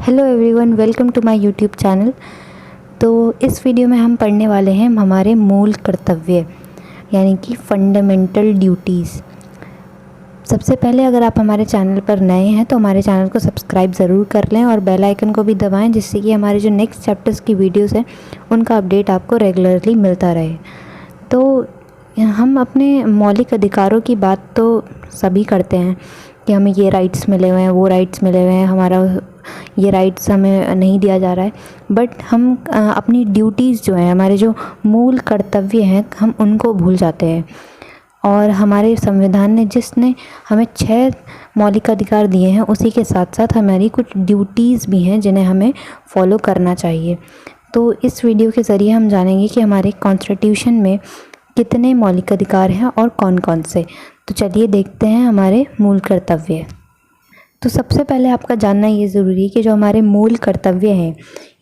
Hello everyone, welcome to my YouTube channel. तो इस video में हम पढ़ने वाले हैं हमारे मूल कर्तव्य यानी कि फंडामेंटल ड्यूटीज़। सबसे पहले अगर आप हमारे चैनल पर नए हैं तो हमारे चैनल को सब्सक्राइब ज़रूर कर लें और बेल आइकन को भी दबाएं, जिससे कि हमारे जो नेक्स्ट चैप्टर्स की वीडियोस हैं उनका अपडेट आपको रेगुलरली मिलता रहे। तो हम अपने मौलिक अधिकारों की बात तो सभी करते हैं कि हमें ये राइट्स मिले हुए हैं, वो राइट्स मिले हुए हैं, हमारा ये राइट्स हमें नहीं दिया जा रहा है। बट हम अपनी ड्यूटीज़ जो हैं, हमारे जो मूल कर्तव्य हैं, हम उनको भूल जाते हैं। और हमारे संविधान ने जिसने हमें 6 मौलिक अधिकार दिए हैं, उसी के साथ साथ हमारी कुछ ड्यूटीज़ भी हैं जिन्हें हमें फॉलो करना चाहिए। तो इस वीडियो के ज़रिए हम जानेंगे कि हमारे कॉन्स्टिट्यूशन में कितने मौलिक अधिकार हैं और कौन कौन से। तो चलिए देखते हैं हमारे मूल कर्तव्य। तो सबसे पहले आपका जानना ये ज़रूरी है कि जो हमारे मूल कर्तव्य हैं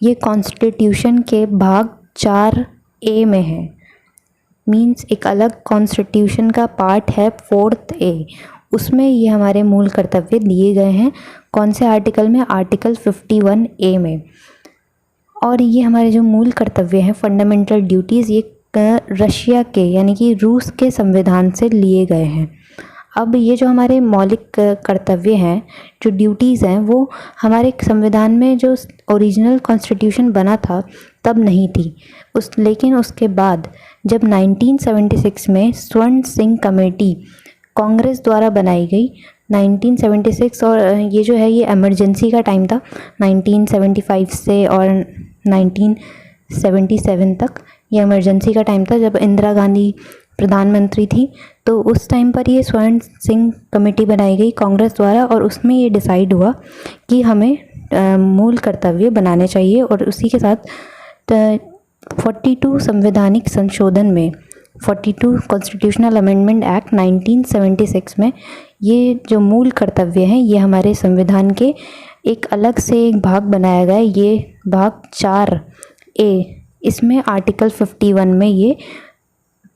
ये कॉन्स्टिट्यूशन के भाग 4A में है। मींस एक अलग कॉन्स्टिट्यूशन का पार्ट है 4th A, उसमें ये हमारे मूल कर्तव्य दिए गए हैं। कौन से आर्टिकल में? आर्टिकल 51A में। और ये हमारे जो मूल कर्तव्य हैं, फंडामेंटल ड्यूटीज़, ये रशिया के यानी कि रूस के संविधान से लिए गए हैं। अब ये जो हमारे मौलिक कर्तव्य हैं, जो ड्यूटीज़ हैं, वो हमारे संविधान में जो ओरिजिनल कॉन्स्टिट्यूशन बना था तब नहीं थी। लेकिन उसके बाद जब 1976 में स्वर्ण सिंह कमेटी कांग्रेस द्वारा बनाई गई 1976, और ये जो है ये इमरजेंसी का टाइम था 1975 से और 1977 तक। ये इमरजेंसी का टाइम था जब इंदिरा गांधी प्रधानमंत्री थी। तो उस टाइम पर ये स्वर्ण सिंह कमेटी बनाई गई कांग्रेस द्वारा, और उसमें ये डिसाइड हुआ कि हमें मूल कर्तव्य बनाने चाहिए। और उसी के साथ 42 संवैधानिक संशोधन में 42 कॉन्स्टिट्यूशनल अमेंडमेंट एक्ट 1976 में ये जो मूल कर्तव्य हैं ये हमारे संविधान के एक अलग से एक भाग बनाया गया है। ये भाग 4A, इसमें आर्टिकल 51 में ये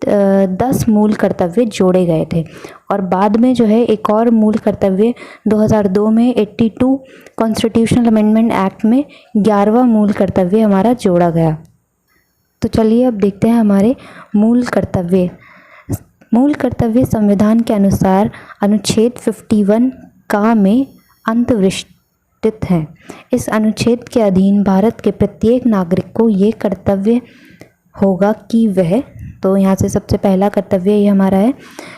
10 मूल कर्तव्य जोड़े गए थे। और बाद में जो है एक और मूल कर्तव्य 2002 में 82 कॉन्स्टिट्यूशनल अमेंडमेंट एक्ट में 11वां मूल कर्तव्य हमारा जोड़ा गया। तो चलिए अब देखते हैं हमारे मूल कर्तव्य। मूल कर्तव्य संविधान के अनुसार अनुच्छेद 51 का में अंतर्विष्टित है। इस अनुच्छेद के अधीन भारत के प्रत्येक नागरिक को ये कर्तव्य होगा कि वह, तो यहाँ से सबसे पहला कर्तव्य ये हमारा है,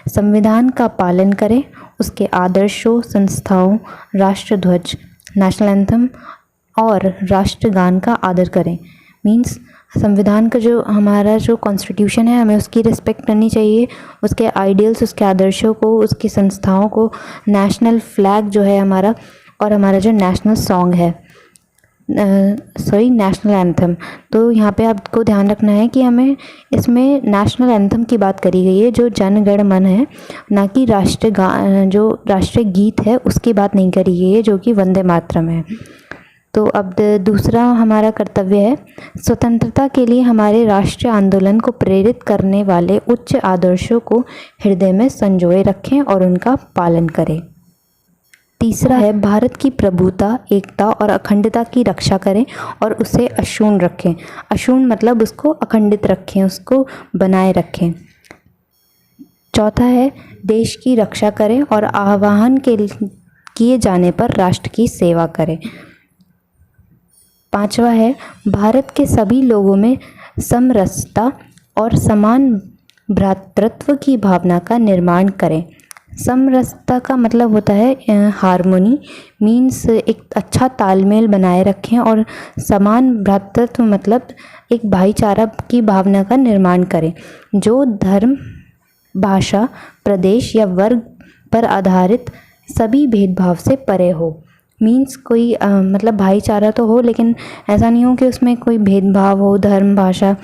संविधान का पालन करें, उसके आदर्शों, संस्थाओं, राष्ट्रध्वज, नेशनल एंथम और राष्ट्रगान का आदर करें। मींस संविधान का जो हमारा जो कॉन्स्टिट्यूशन है, हमें उसकी रिस्पेक्ट करनी चाहिए, उसके आइडियल्स, उसके आदर्शों को, उसकी संस्थाओं को, नेशनल फ्लैग जो है हमारा, और हमारा जो नेशनल सॉन्ग है, नेशनल एंथम। तो यहाँ पे आपको ध्यान रखना है कि हमें इसमें नेशनल एंथम की बात करी गई है, जो जन गण मन है, ना कि जो राष्ट्रीय गीत है उसकी बात नहीं करी गई है, जो कि वंदे मातरम है। तो अब दूसरा हमारा कर्तव्य है, स्वतंत्रता के लिए हमारे राष्ट्रीय आंदोलन को प्रेरित करने वाले उच्च आदर्शों को हृदय में संजोए रखें और उनका पालन करें। तीसरा है, भारत की प्रभुता, एकता और अखंडता की रक्षा करें और उसे अक्षुण्ण रखें। अक्षुण्ण मतलब उसको अखंडित रखें, उसको बनाए रखें। चौथा है, देश की रक्षा करें और आह्वान किए जाने पर राष्ट्र की सेवा करें। पांचवा है, भारत के सभी लोगों में समरसता और समान भ्रातृत्व की भावना का निर्माण करें। समरसता का मतलब होता है हार्मोनी, मीन्स एक अच्छा तालमेल बनाए रखें, और समान भ्रातृत्व मतलब एक भाईचारा की भावना का निर्माण करें, जो धर्म, भाषा, प्रदेश या वर्ग पर आधारित सभी भेदभाव से परे हो। मीन्स कोई मतलब भाईचारा तो हो, लेकिन ऐसा नहीं हो कि उसमें कोई भेदभाव हो धर्म, भाषा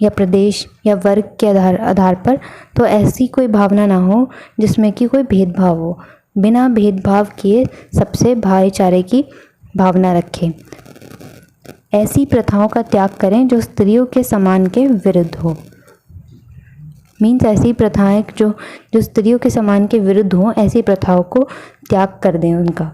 या प्रदेश या वर्ग के आधार पर। तो ऐसी कोई भावना ना हो जिसमें कि कोई भेदभाव हो। बिना भेदभाव किए सबसे भाईचारे की भावना रखें। ऐसी प्रथाओं का त्याग करें जो स्त्रियों के सम्मान के विरुद्ध हो। मीन्स ऐसी प्रथाएं जो स्त्रियों के सम्मान के विरुद्ध हों, ऐसी प्रथाओं को त्याग कर दें उनका।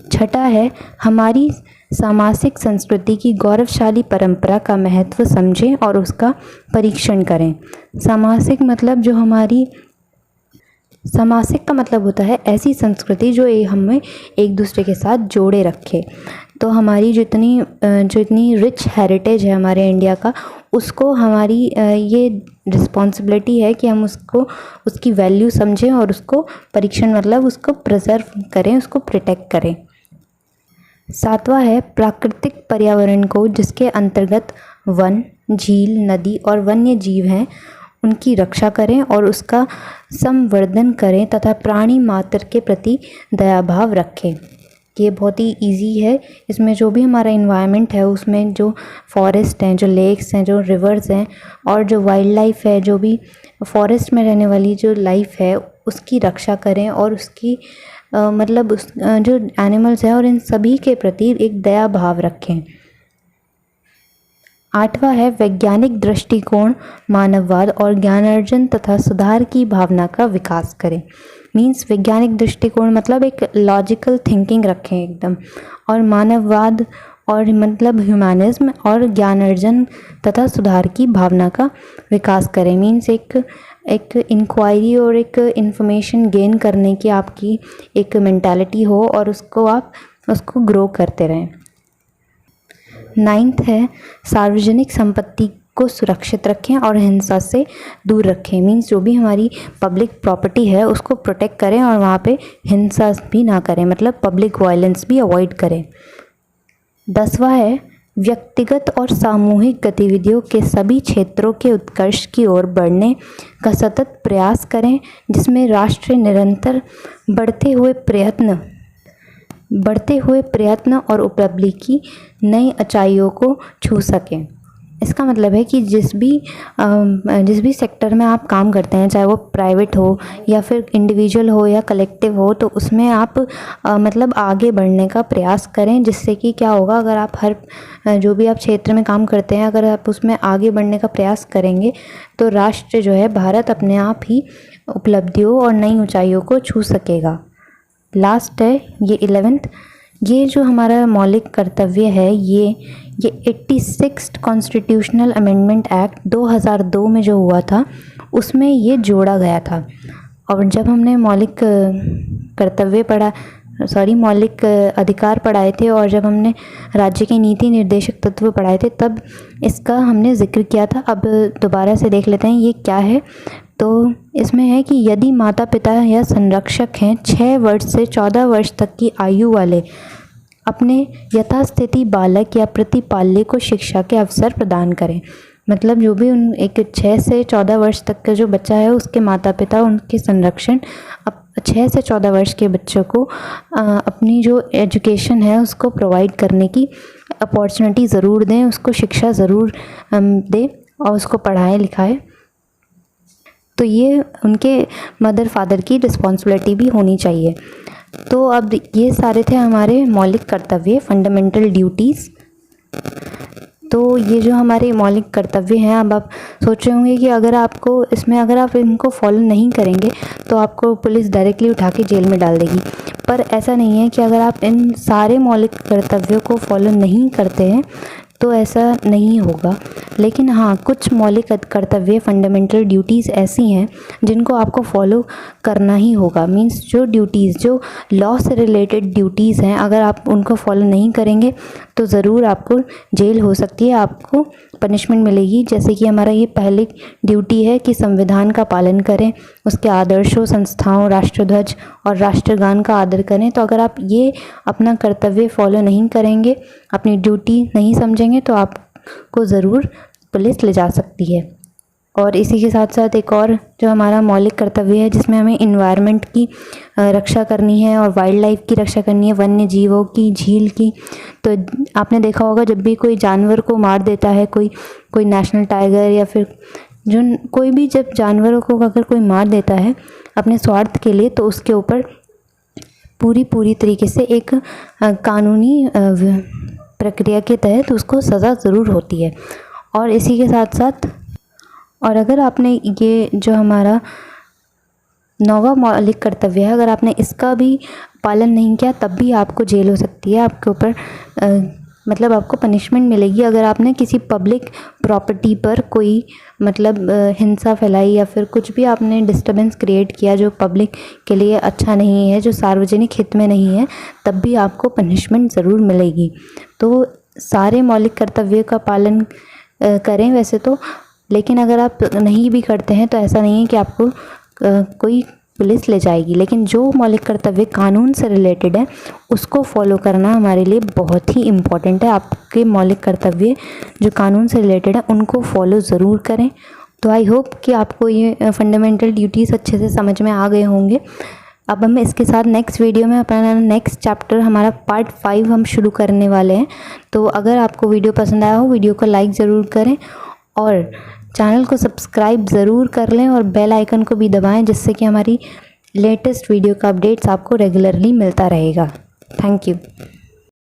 छठा है हमारी सामासिक संस्कृति की गौरवशाली परंपरा का महत्व समझें और उसका परीक्षण करें। सामासिक मतलब जो हमारी सामासिक का मतलब होता है ऐसी संस्कृति जो हमें एक दूसरे के साथ जोड़े रखे। तो हमारी जो इतनी रिच हेरिटेज है हमारे इंडिया का, उसको हमारी ये रिस्पॉन्सिबिलिटी है कि हम उसकी वैल्यू समझें और उसको परीक्षण मतलब उसको प्रिजर्व करें, उसको प्रोटेक्ट करें। सातवां है प्राकृतिक पर्यावरण को, जिसके अंतर्गत वन, झील, नदी और वन्य जीव हैं, उनकी रक्षा करें और उसका संवर्धन करें तथा प्राणी मात्र के प्रति दयाभाव रखें। ये बहुत ही इजी है। इसमें जो भी हमारा इन्वायरमेंट है उसमें जो फॉरेस्ट हैं, जो लेक्स हैं, जो रिवर्स हैं और जो वाइल्ड लाइफ है, जो भी फॉरेस्ट में रहने वाली जो लाइफ है उसकी रक्षा करें और उसकी मतलब जो एनिमल्स हैं और इन सभी के प्रति एक दया भाव रखें। आठवां है वैज्ञानिक दृष्टिकोण, मानववाद और ज्ञानार्जन तथा सुधार की भावना का विकास करें। मीन्स वैज्ञानिक दृष्टिकोण मतलब एक लॉजिकल थिंकिंग रखें एकदम, और मानववाद और मतलब ह्यूमैनिज्म और ज्ञानार्जन तथा सुधार की भावना का विकास करें। मीन्स एक इंक्वायरी और एक इन्फॉर्मेशन गेन करने की आपकी एक मेंटालिटी हो और उसको ग्रो करते रहें। 9th है सार्वजनिक संपत्ति को सुरक्षित रखें और हिंसा से दूर रखें। मीन्स जो भी हमारी पब्लिक प्रॉपर्टी है उसको प्रोटेक्ट करें और वहाँ पे हिंसा भी ना करें, मतलब पब्लिक वायलेंस भी अवॉइड करें। 10वां है व्यक्तिगत और सामूहिक गतिविधियों के सभी क्षेत्रों के उत्कर्ष की ओर बढ़ने का सतत प्रयास करें, जिसमें राष्ट्र निरंतर बढ़ते हुए प्रयत्न और उपलब्धि की नई ऊंचाइयों को छू सकें। इसका मतलब है कि जिस भी सेक्टर में आप काम करते हैं, चाहे वो प्राइवेट हो या फिर इंडिविजुअल हो या कलेक्टिव हो, तो उसमें आप मतलब आगे बढ़ने का प्रयास करें। जिससे कि क्या होगा, अगर आप जो भी आप क्षेत्र में काम करते हैं अगर आप उसमें आगे बढ़ने का प्रयास करेंगे तो राष्ट्र जो है भारत अपने आप ही उपलब्धियों और नई ऊंचाइयों को छू सकेगा। लास्ट है ये 11th, ये जो हमारा मौलिक कर्तव्य है ये 86th कॉन्स्टिट्यूशनल अमेंडमेंट एक्ट 2002 में जो हुआ था उसमें ये जोड़ा गया था। और जब हमने मौलिक अधिकार पढ़ाए थे और जब हमने राज्य के नीति निर्देशक तत्व पढ़ाए थे तब इसका हमने जिक्र किया था। अब दोबारा से देख लेते हैं ये क्या है। तो इसमें है कि यदि माता पिता या संरक्षक हैं 6 वर्ष से 14 वर्ष तक की आयु वाले अपने यथास्थिति बालक या प्रतिपाल्य को शिक्षा के अवसर प्रदान करें। मतलब जो भी 6 से 14 वर्ष तक का जो बच्चा है उसके माता पिता उनके संरक्षण 6 से 14 वर्ष के बच्चों को अपनी जो एजुकेशन है उसको प्रोवाइड करने की अपॉर्चुनिटी ज़रूर दें, उसको शिक्षा ज़रूर दें और उसको पढ़ाएं लिखाएं। तो ये उनके मदर फादर की रिस्पॉन्सिबिलिटी भी होनी चाहिए। तो अब ये सारे थे हमारे मौलिक कर्तव्य, फंडामेंटल ड्यूटीज़। तो ये जो हमारे मौलिक कर्तव्य हैं, अब आप सोच रहे होंगे कि अगर आप इनको फॉलो नहीं करेंगे तो आपको पुलिस डायरेक्टली उठा के जेल में डाल देगी। पर ऐसा नहीं है कि अगर आप इन सारे मौलिक कर्तव्यों को फॉलो नहीं करते हैं तो ऐसा नहीं होगा। लेकिन हाँ, कुछ मौलिक कर्तव्य फंडामेंटल ड्यूटीज़ ऐसी हैं जिनको आपको फॉलो करना ही होगा। मींस जो लॉ से रिलेटेड ड्यूटीज़ हैं, अगर आप उनको फॉलो नहीं करेंगे तो ज़रूर आपको जेल हो सकती है, आपको पनिशमेंट मिलेगी। जैसे कि हमारा ये पहली ड्यूटी है कि संविधान का पालन करें, उसके आदर्शों, संस्थाओं, राष्ट्रध्वज और राष्ट्रगान का आदर करें। तो अगर आप ये अपना कर्तव्य फॉलो नहीं करेंगे, अपनी ड्यूटी नहीं समझेंगे तो आपको ज़रूर पुलिस ले जा सकती है। और इसी के साथ साथ एक और जो हमारा मौलिक कर्तव्य है जिसमें हमें इन्वायरमेंट की रक्षा करनी है और वाइल्ड लाइफ की रक्षा करनी है, वन्य जीवों की, झील की। तो आपने देखा होगा जब भी कोई जानवर को मार देता है, कोई नेशनल टाइगर या फिर कोई भी जब जानवरों को अगर कोई मार देता है अपने स्वार्थ के लिए, तो उसके ऊपर पूरी तरीके से एक कानूनी प्रक्रिया के तहत उसको सज़ा ज़रूर होती है। और इसी के साथ साथ और अगर आपने ये जो हमारा 9वां मौलिक कर्तव्य है, अगर आपने इसका भी पालन नहीं किया तब भी आपको जेल हो सकती है, आपके ऊपर मतलब आपको पनिशमेंट मिलेगी अगर आपने किसी पब्लिक प्रॉपर्टी पर कोई मतलब हिंसा फैलाई या फिर कुछ भी आपने डिस्टर्बेंस क्रिएट किया जो पब्लिक के लिए अच्छा नहीं है, जो सार्वजनिक हित में नहीं है, तब भी आपको पनिशमेंट ज़रूर मिलेगी। तो सारे मौलिक कर्तव्य का पालन करें वैसे तो, लेकिन अगर आप नहीं भी करते हैं तो ऐसा नहीं है कि आपको कोई पुलिस ले जाएगी, लेकिन जो मौलिक कर्तव्य कानून से रिलेटेड है उसको फॉलो करना हमारे लिए बहुत ही इम्पॉर्टेंट है। आपके मौलिक कर्तव्य जो कानून से रिलेटेड है उनको फॉलो ज़रूर करें। तो आई होप कि आपको ये फंडामेंटल ड्यूटीज़ अच्छे से समझ में आ गए होंगे। अब हम इसके साथ नेक्स्ट वीडियो में अपना नेक्स्ट चैप्टर हमारा पार्ट 5 हम शुरू करने वाले हैं। तो अगर आपको वीडियो पसंद आया हो, वीडियो को लाइक ज़रूर करें और चैनल को सब्सक्राइब ज़रूर कर लें और बेल आइकन को भी दबाएं, जिससे कि हमारी लेटेस्ट वीडियो का अपडेट्स आपको रेगुलरली मिलता रहेगा। Thank you.